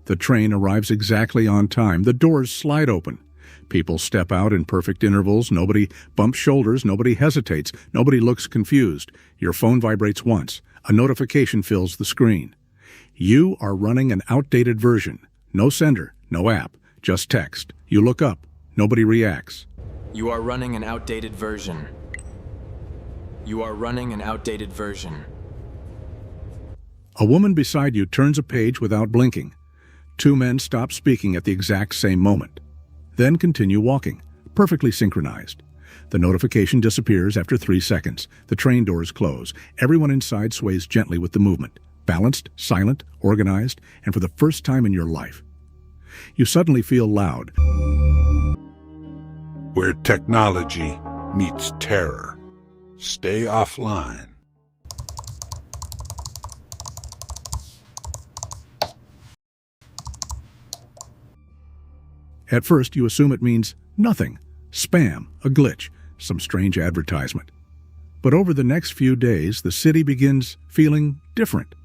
The train arrives exactly on time. The doors slide open. People step out in perfect intervals. Nobody bumps shoulders. Nobody hesitates. Nobody looks confused. Your phone vibrates once. A notification fills the screen. You are running an outdated version. No sender, no app, just text. You look up. Nobody reacts. You are running an outdated version. You are running an outdated version. A woman beside you turns a page without blinking. Two men stop speaking at the exact same moment. Then continue walking, perfectly synchronized. The notification disappears after 3 seconds. The train doors close. Everyone inside sways gently with the movement, balanced, silent, organized, and for the first time in your life. You suddenly feel loud. Where technology meets terror. Stay offline. At first, you assume it means nothing. Spam, a glitch, some strange advertisement. But over the next few days, the city begins feeling different.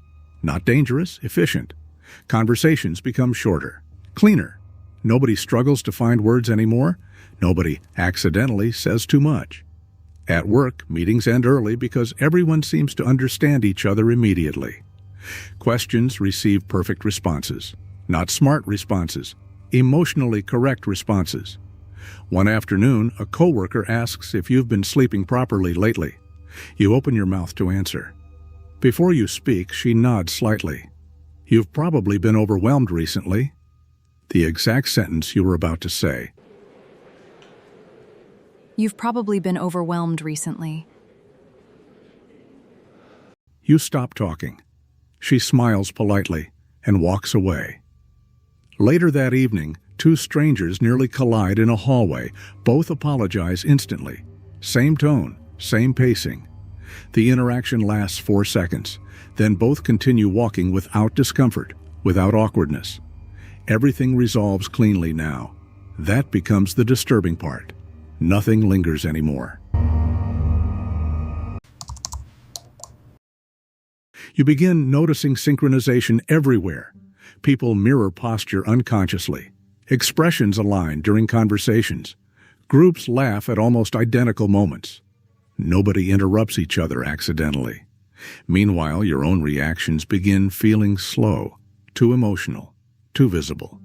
Not dangerous, efficient. Conversations become shorter, cleaner. Nobody struggles to find words anymore. Nobody accidentally says too much. At work, meetings end early because everyone seems to understand each other immediately. Questions receive perfect responses, not smart responses. Emotionally correct responses. One afternoon, a coworker asks if you've been sleeping properly lately. You open your mouth to answer. Before you speak, she nods slightly. You've probably been overwhelmed recently. The exact sentence you were about to say. You've probably been overwhelmed recently. You stop talking. She smiles politely and walks away. Later that evening, two strangers nearly collide in a hallway. Both apologize instantly. Same tone, same pacing. The interaction lasts 4 seconds. Then both continue walking without discomfort, without awkwardness. Everything resolves cleanly now. That becomes the disturbing part. Nothing lingers anymore. You begin noticing synchronization everywhere. People mirror posture unconsciously. Expressions align during conversations. Groups laugh at almost identical moments. Nobody interrupts each other accidentally. Meanwhile, your own reactions begin feeling slow, too emotional, too visible.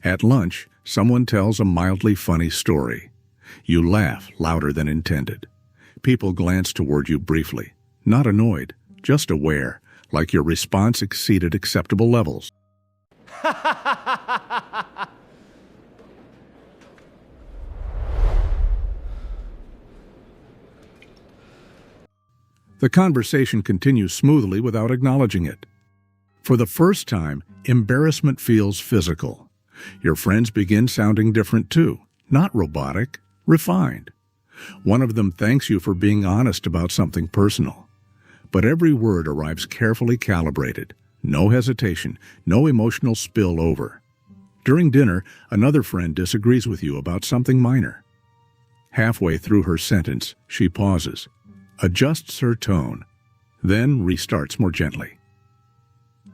At lunch, someone tells a mildly funny story. You laugh louder than intended. People glance toward you briefly, not annoyed, just aware, like your response exceeded acceptable levels. The conversation continues smoothly without acknowledging it. For the first time, embarrassment feels physical. Your friends begin sounding different too, not robotic, refined. One of them thanks you for being honest about something personal. But every word arrives carefully calibrated. No hesitation, no emotional spill over. During dinner, another friend disagrees with you about something minor. Halfway through her sentence, she pauses, adjusts her tone, then restarts more gently.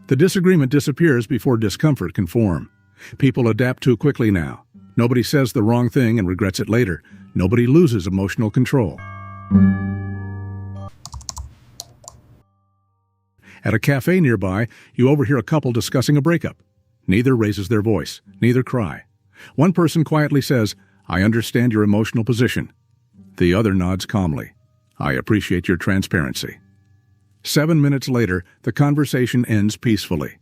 The disagreement disappears before discomfort can form. People adapt too quickly now. Nobody says the wrong thing and regrets it later. Nobody loses emotional control. At a cafe nearby, you overhear a couple discussing a breakup. Neither raises their voice, neither cry. One person quietly says, "I understand your emotional position." The other nods calmly. "I appreciate your transparency." 7 minutes later, the conversation ends peacefully.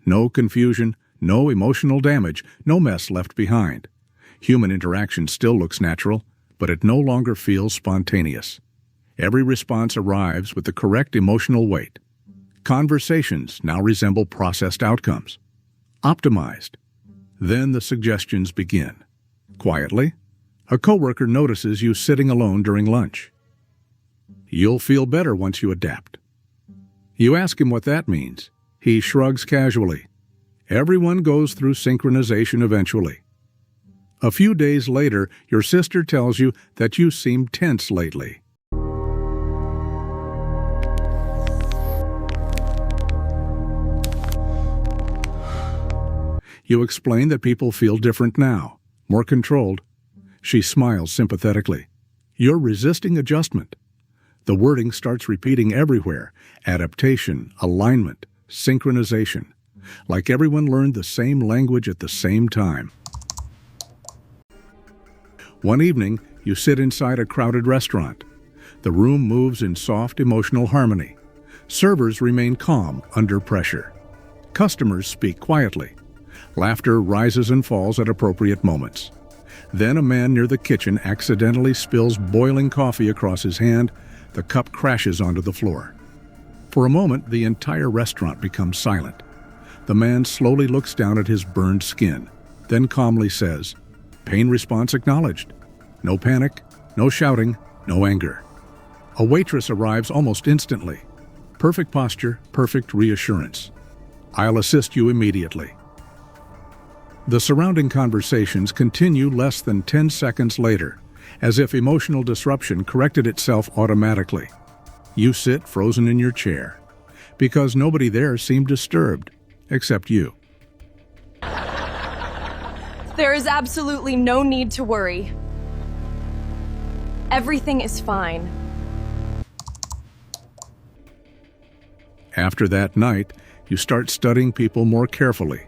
No confusion, no emotional damage, no mess left behind. Human interaction still looks natural, but it no longer feels spontaneous. Every response arrives with the correct emotional weight. Conversations now resemble processed outcomes. Optimized. Then the suggestions begin. Quietly, a coworker notices you sitting alone during lunch. You'll feel better once you adapt. You ask him what that means. He shrugs casually. Everyone goes through synchronization eventually. A few days later, your sister tells you that you seem tense lately. You explain that people feel different now, more controlled. She smiles sympathetically. You're resisting adjustment. The wording starts repeating everywhere: adaptation, alignment, synchronization. Like everyone learned the same language at the same time. One evening, you sit inside a crowded restaurant. The room moves in soft emotional harmony. Servers remain calm under pressure. Customers speak quietly. Laughter rises and falls at appropriate moments. Then a man near the kitchen accidentally spills boiling coffee across his hand. The cup crashes onto the floor. For a moment, the entire restaurant becomes silent. The man slowly looks down at his burned skin, then calmly says, "Pain response acknowledged." No panic, no shouting, no anger. A waitress arrives almost instantly. Perfect posture, perfect reassurance. "I'll assist you immediately." The surrounding conversations continue less than 10 seconds later, as if emotional disruption corrected itself automatically. You sit frozen in your chair, because nobody there seemed disturbed, except you. There is absolutely no need to worry. Everything is fine. After that night, you start studying people more carefully.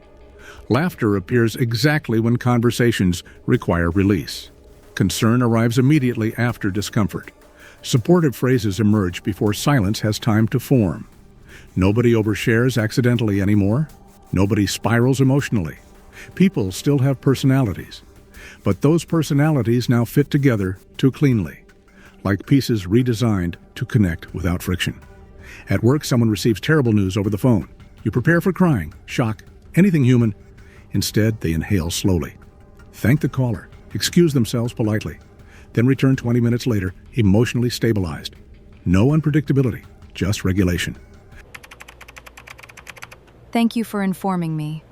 Laughter appears exactly when conversations require release. Concern arrives immediately after discomfort. Supportive phrases emerge before silence has time to form. Nobody overshares accidentally anymore. Nobody spirals emotionally. People still have personalities, but those personalities now fit together too cleanly, like pieces redesigned to connect without friction. At work, someone receives terrible news over the phone. You prepare for crying, shock, anything human. Instead, they inhale slowly, thank the caller, excuse themselves politely, then return 20 minutes later, emotionally stabilized. No unpredictability, just regulation. Thank you for informing me.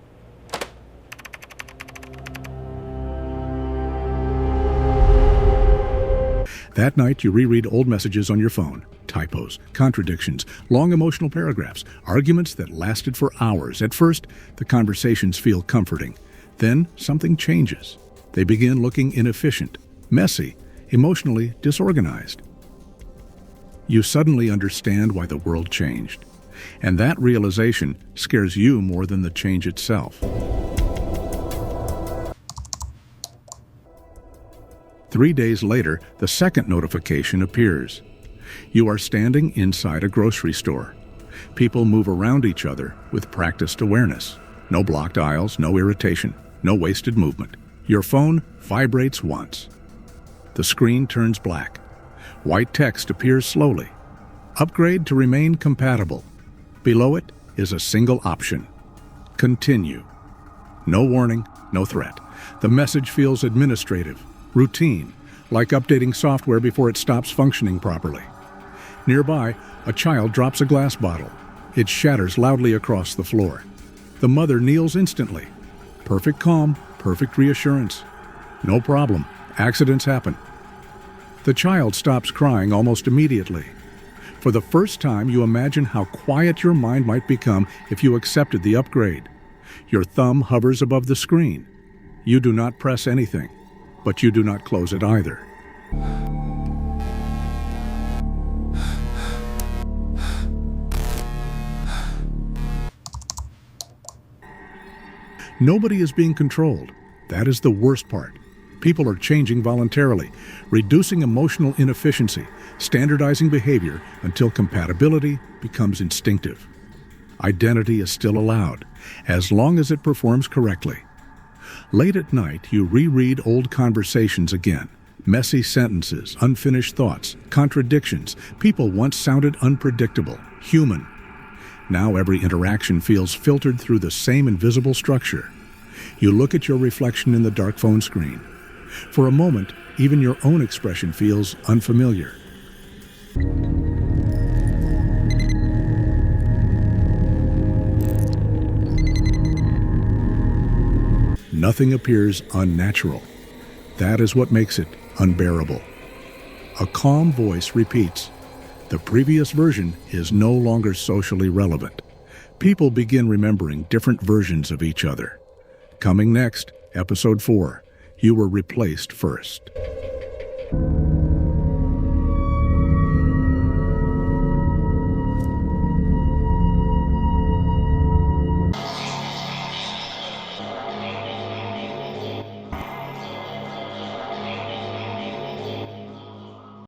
That night, you reread old messages on your phone. Typos, contradictions, long emotional paragraphs, arguments that lasted for hours. At first, the conversations feel comforting. Then, something changes. They begin looking inefficient, messy, emotionally disorganized. You suddenly understand why the world changed. And that realization scares you more than the change itself. 3 days later, the second notification appears. You are standing inside a grocery store. People move around each other with practiced awareness. No blocked aisles, no irritation, no wasted movement. Your phone vibrates once. The screen turns black. White text appears slowly. Upgrade to remain compatible. Below it is a single option. Continue. No warning, no threat. The message feels administrative, routine, like updating software before it stops functioning properly. Nearby, a child drops a glass bottle. It shatters loudly across the floor. The mother kneels instantly. Perfect calm, perfect reassurance. No problem. Accidents happen. The child stops crying almost immediately. For the first time, you imagine how quiet your mind might become if you accepted the upgrade. Your thumb hovers above the screen. You do not press anything, but you do not close it either. Nobody is being controlled. That is the worst part. People are changing voluntarily, reducing emotional inefficiency, standardizing behavior until compatibility becomes instinctive. Identity is still allowed, as long as it performs correctly. Late at night, you reread old conversations again. Messy sentences, unfinished thoughts, contradictions. People once sounded unpredictable, human. Now every interaction feels filtered through the same invisible structure. You look at your reflection in the dark phone screen. For a moment, even your own expression feels unfamiliar. Nothing appears unnatural. That is what makes it unbearable. A calm voice repeats, "The previous version is no longer socially relevant." People begin remembering different versions of each other. Coming next, Episode 4. You were replaced first.